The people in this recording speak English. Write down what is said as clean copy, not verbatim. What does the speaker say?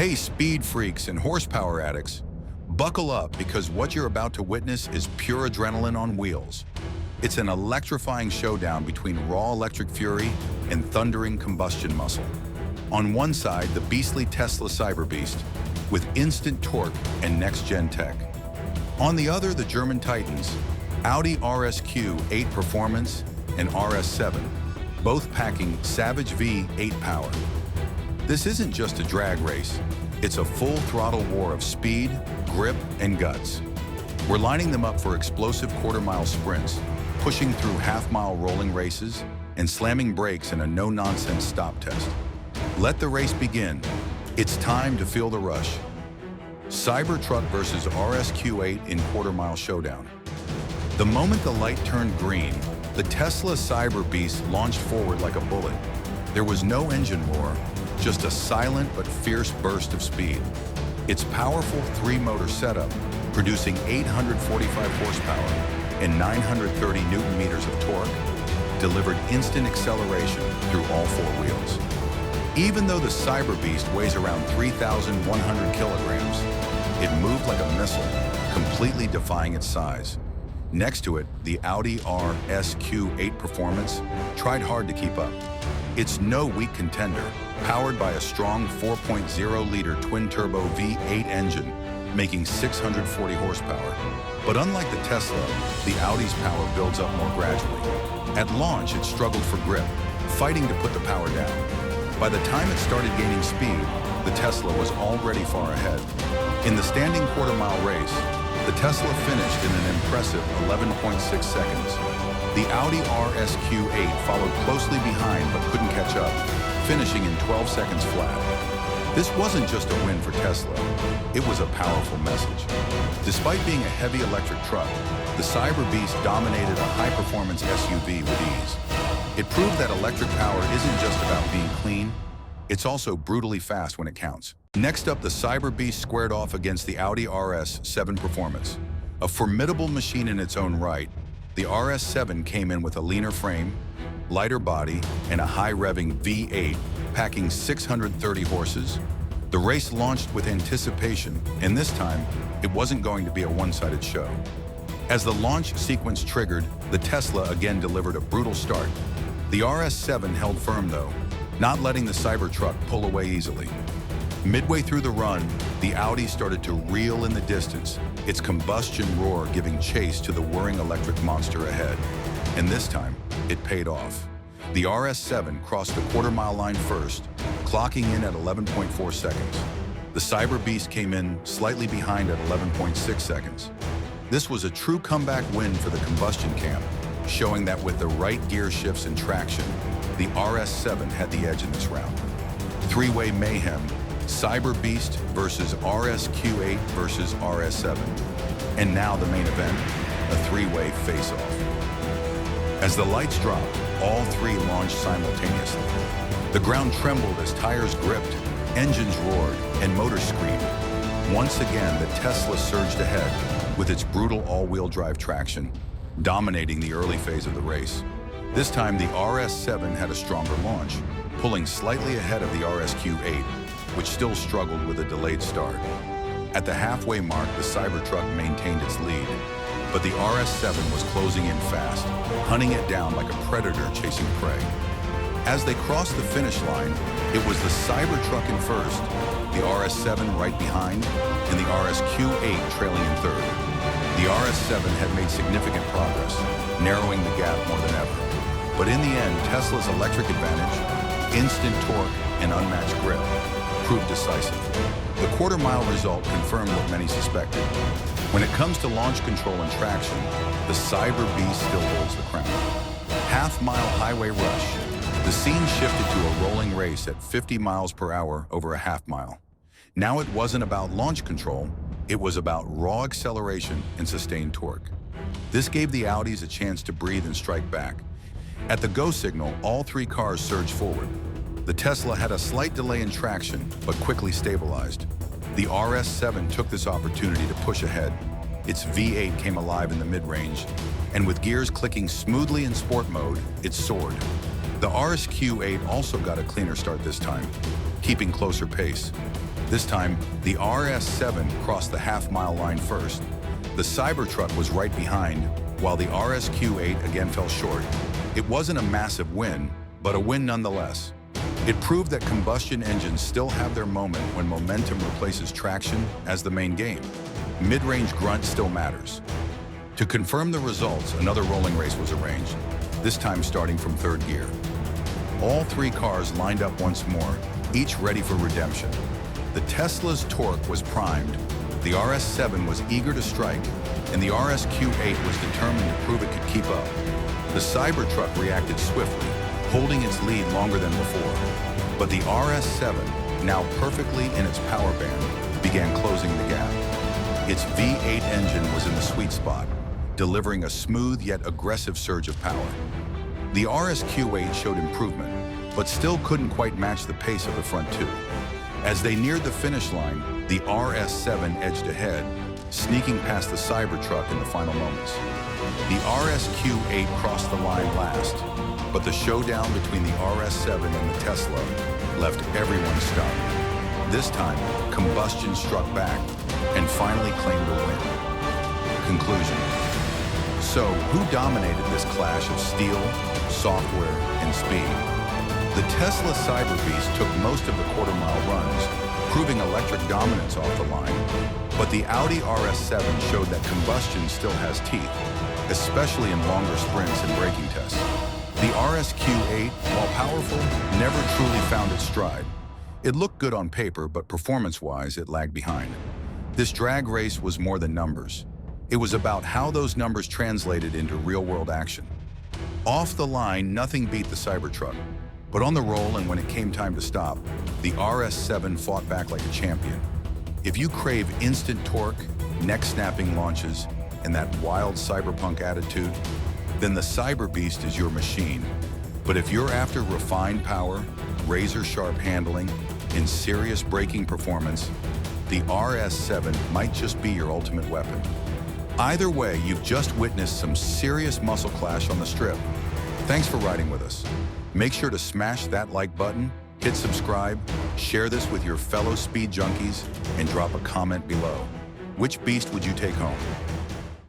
Hey, speed freaks and horsepower addicts, buckle up because what you're about to witness is pure adrenaline on wheels. It's an electrifying showdown between raw electric fury and thundering combustion muscle. On one side, the beastly Tesla Cyberbeast with instant torque and next-gen tech. On the other, the German titans, Audi RSQ8 Performance and RS7, both packing savage V8 power. This isn't just a drag race, it's a full-throttle war of speed, grip, and guts. We're lining them up for explosive quarter-mile sprints, pushing through half-mile rolling races, and slamming brakes in a no-nonsense stop test. Let the race begin. It's time to feel the rush. Cybertruck versus RSQ8 in quarter-mile showdown. The moment the light turned green, the Tesla Cyberbeast launched forward like a bullet. There was no engine roar, just a silent but fierce burst of speed. Its powerful three-motor setup, producing 845 horsepower and 930 Newton-meters of torque, delivered instant acceleration through all four wheels. Even though the Cyberbeast weighs around 3,100 kilograms, it moved like a missile, completely defying its size. Next to it, the Audi RSQ8 Performance tried hard to keep up. It's no weak contender, powered by a strong 4.0-liter twin-turbo V8 engine, making 640 horsepower. But unlike the Tesla, the Audi's power builds up more gradually. At launch, it struggled for grip, fighting to put the power down. By the time it started gaining speed, the Tesla was already far ahead. In the standing quarter-mile race, the Tesla finished in an impressive 11.6 seconds. The Audi RSQ8 followed closely behind but couldn't catch up, finishing in 12 seconds flat. This wasn't just a win for Tesla, it was a powerful message. Despite being a heavy electric truck, the Cyberbeast dominated a high-performance SUV with ease. It proved that electric power isn't just about being clean, it's also brutally fast when it counts. Next up, the Cyberbeast squared off against the Audi RS7 Performance. A formidable machine in its own right, the RS7 came in with a leaner frame, lighter body, and a high-revving V8, packing 630 horses. The race launched with anticipation, and this time, it wasn't going to be a one-sided show. As the launch sequence triggered, the Tesla again delivered a brutal start. The RS7 held firm though, not letting the Cybertruck pull away easily. Midway through the run, the Audi started to reel in the distance, its combustion roar giving chase to the whirring electric monster ahead. And this time, it paid off. The RS7 crossed the quarter-mile line first, clocking in at 11.4 seconds. The Cyberbeast came in slightly behind at 11.6 seconds. This was a true comeback win for the combustion camp, showing that with the right gear shifts and traction, the RS7 had the edge in this round. Three-way mayhem, Cyberbeast versus RSQ8 versus RS7. And now the main event, a three-way face-off. As the lights dropped, all three launched simultaneously. The ground trembled as tires gripped, engines roared, and motors screamed. Once again, the Tesla surged ahead with its brutal all-wheel drive traction, dominating the early phase of the race. This time, the RS7 had a stronger launch, pulling slightly ahead of the RSQ8, which still struggled with a delayed start. At the halfway mark, the Cybertruck maintained its lead, but the RS7 was closing in fast, hunting it down like a predator chasing prey. As they crossed the finish line, it was the Cybertruck in first, the RS7 right behind, and the RSQ8 trailing in third. The RS7 had made significant progress, narrowing the gap more than ever. But in the end, Tesla's electric advantage, instant torque, and unmatched grip proved decisive. The quarter-mile result confirmed what many suspected. When it comes to launch control and traction, the Cyberbeast still holds the crown. Half-mile highway rush. The scene shifted to a rolling race at 50 miles per hour over a half-mile. Now it wasn't about launch control, it was about raw acceleration and sustained torque. This gave the Audis a chance to breathe and strike back. At the go signal, all three cars surged forward. The Tesla had a slight delay in traction, but quickly stabilized. The RS7 took this opportunity to push ahead. Its V8 came alive in the mid-range, and with gears clicking smoothly in sport mode, it soared. The RSQ8 also got a cleaner start this time, keeping closer pace. This time, the RS7 crossed the half-mile line first. The Cybertruck was right behind, while the RSQ8 again fell short. It wasn't a massive win, but a win nonetheless. It proved that combustion engines still have their moment when momentum replaces traction as the main game. Mid-range grunt still matters. To confirm the results, another rolling race was arranged, this time starting from third gear. All three cars lined up once more, each ready for redemption. The Tesla's torque was primed, the RS7 was eager to strike, and the RSQ8 was determined to prove it could keep up. The Cybertruck reacted swiftly, holding its lead longer than before. But the RS7, now perfectly in its power band, began closing the gap. Its V8 engine was in the sweet spot, delivering a smooth yet aggressive surge of power. The RSQ8 showed improvement, but still couldn't quite match the pace of the front two. As they neared the finish line, the RS7 edged ahead, sneaking past the Cybertruck in the final moments. The RSQ8 crossed the line last, but the showdown between the RS7 and the Tesla left everyone stunned. This time, combustion struck back and finally claimed a win. Conclusion. So, who dominated this clash of steel, software, and speed? The Tesla Cyberbeast took most of the quarter-mile runs, proving electric dominance off the line, but the Audi RS7 showed that combustion still has teeth, especially in longer sprints and braking tests. The RSQ8, while powerful, never truly found its stride. It looked good on paper, but performance-wise, it lagged behind. This drag race was more than numbers. It was about how those numbers translated into real-world action. Off the line, nothing beat the Cybertruck. But on the roll and when it came time to stop, the RS7 fought back like a champion. If you crave instant torque, neck-snapping launches, and that wild cyberpunk attitude, then the Cyberbeast is your machine. But if you're after refined power, razor-sharp handling, and serious braking performance, the RS7 might just be your ultimate weapon. Either way, you've just witnessed some serious muscle clash on the strip. Thanks for riding with us. Make sure to smash that like button, hit subscribe, share this with your fellow speed junkies, and drop a comment below. Which beast would you take home?